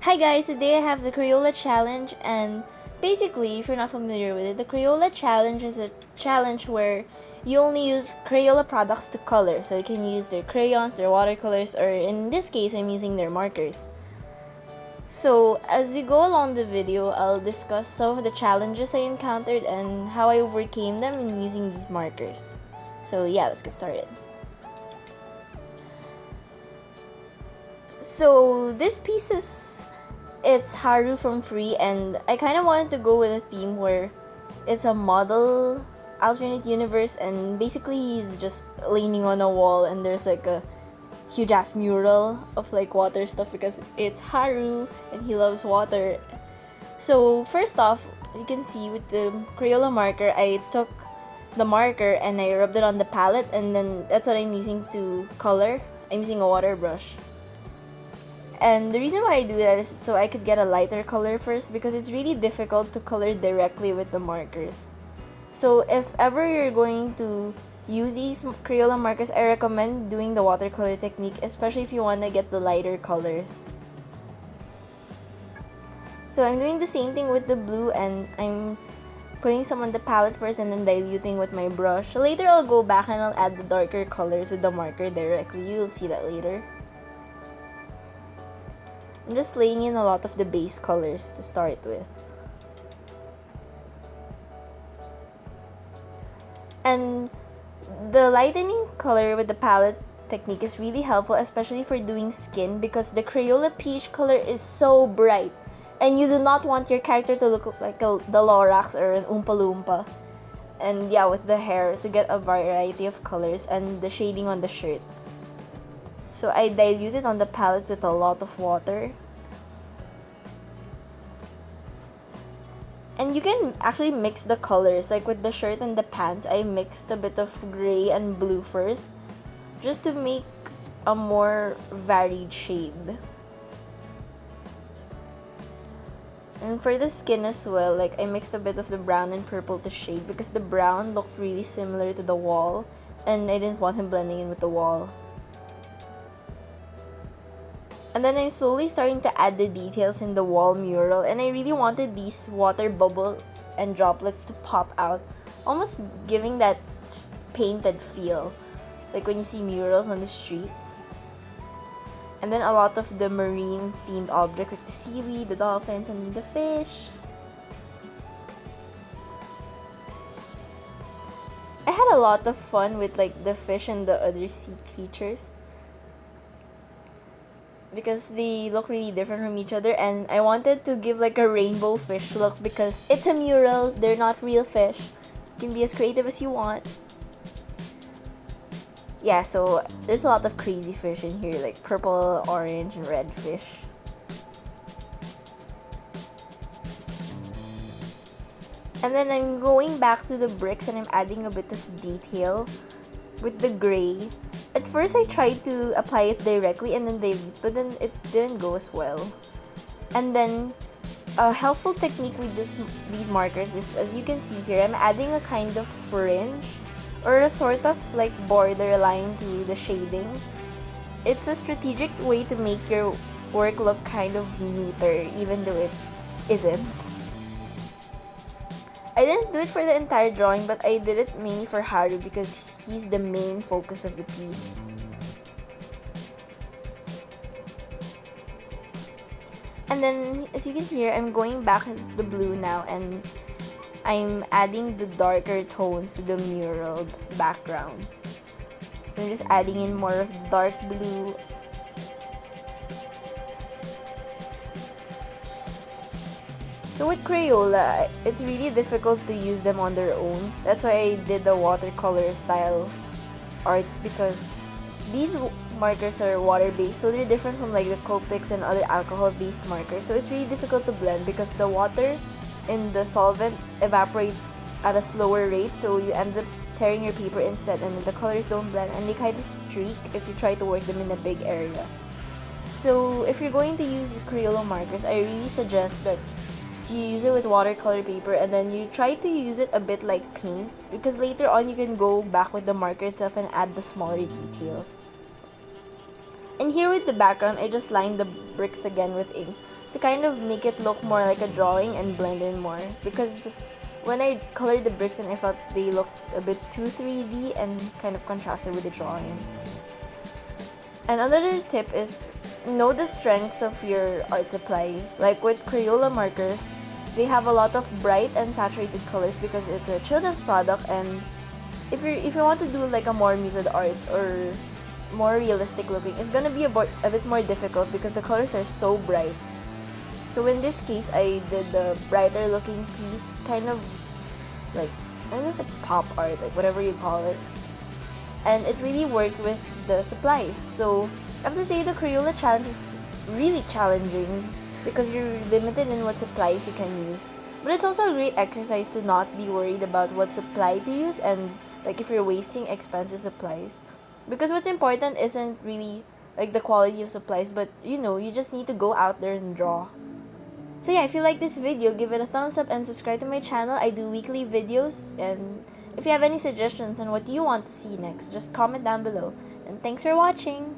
Hi guys, today I have the Crayola challenge, and basically, if you're not familiar with it, the Crayola challenge is a challenge where you only use Crayola products to color. So you can use their crayons, their watercolors, or in this case, I'm using their markers. So as you go along the video, I'll discuss some of the challenges I encountered and how I overcame them in using these markers. So yeah, let's get started. So this piece it's Haru from Free, and I kind of wanted to go with a theme where it's a model alternate universe, and basically he's just leaning on a wall and there's like a huge ass mural of like water stuff because it's Haru and he loves water. So first off, you can see with the Crayola marker, I took the marker and I rubbed it on the palette, and then that's what I'm using to color. I'm using a water brush. And the reason why I do that is so I could get a lighter color first, because it's really difficult to color directly with the markers. So if ever you're going to use these Crayola markers, I recommend doing the watercolor technique, especially if you want to get the lighter colors. So I'm doing the same thing with the blue, and I'm putting some on the palette first and then diluting with my brush. Later I'll go back and I'll add the darker colors with the marker directly. You'll see that later. I'm just laying in a lot of the base colors to start with. And the lightening color with the palette technique is really helpful, especially for doing skin, because the Crayola peach color is so bright and you do not want your character to look like the Lorax or an Oompa Loompa. And yeah, with the hair, to get a variety of colors and the shading on the shirt. So I diluted on the palette with a lot of water. And you can actually mix the colors. Like with the shirt and the pants, I mixed a bit of gray and blue first, just to make a more varied shade. And for the skin as well, like I mixed a bit of the brown and purple to shade, because the brown looked really similar to the wall and I didn't want him blending in with the wall. And then I'm slowly starting to add the details in the wall mural, and I really wanted these water bubbles and droplets to pop out, almost giving that painted feel, like when you see murals on the street. And then a lot of the marine themed objects, like the seaweed, the dolphins, and the fish. I had a lot of fun with like the fish and the other sea creatures, because they look really different from each other, and I wanted to give like a rainbow fish look because it's a mural, they're not real fish. You can be as creative as you want. Yeah, so there's a lot of crazy fish in here, like purple, orange, and red fish. And then I'm going back to the bricks and I'm adding a bit of detail with the gray. At first I tried to apply it directly and then dilute, but then it didn't go as well. And then a helpful technique with these markers is, as you can see here, I'm adding a kind of fringe or a sort of like border line to the shading. It's a strategic way to make your work look kind of neater, even though it isn't. I didn't do it for the entire drawing, but I did it mainly for Haru because he's the main focus of the piece. And then, as you can see here, I'm going back to the blue now, and I'm adding the darker tones to the mural background. I'm just adding in more of dark blue. So with Crayola, it's really difficult to use them on their own. That's why I did the watercolor style art, because these markers are water-based, so they're different from like the Copics and other alcohol-based markers. So it's really difficult to blend because the water in the solvent evaporates at a slower rate, so you end up tearing your paper instead, and then the colors don't blend and they kind of streak if you try to work them in a big area. So if you're going to use Crayola markers, I really suggest that you use it with watercolor paper and then you try to use it a bit like paint, because later on you can go back with the marker itself and add the smaller details. And here with the background, I just lined the bricks again with ink to kind of make it look more like a drawing and blend in more, because when I colored the bricks and I felt they looked a bit too 3D and kind of contrasted with the drawing. And another tip is know the strengths of your art supply. Like with Crayola markers, they have a lot of bright and saturated colors because it's a children's product, and if you want to do like a more muted art or more realistic looking, it's gonna be a bit more difficult because the colors are so bright. So in this case, I did the brighter looking piece, kind of like, I don't know if it's pop art, like whatever you call it. And it really worked with the supplies. So I have to say the Crayola challenge is really challenging because you're limited in what supplies you can use. But it's also a great exercise to not be worried about what supply to use and like if you're wasting expensive supplies. Because what's important isn't really like the quality of supplies, but you just need to go out there and draw. So yeah, if you like this video, give it a thumbs up and subscribe to my channel. I do weekly videos, and if you have any suggestions on what you want to see next, just comment down below. And thanks for watching!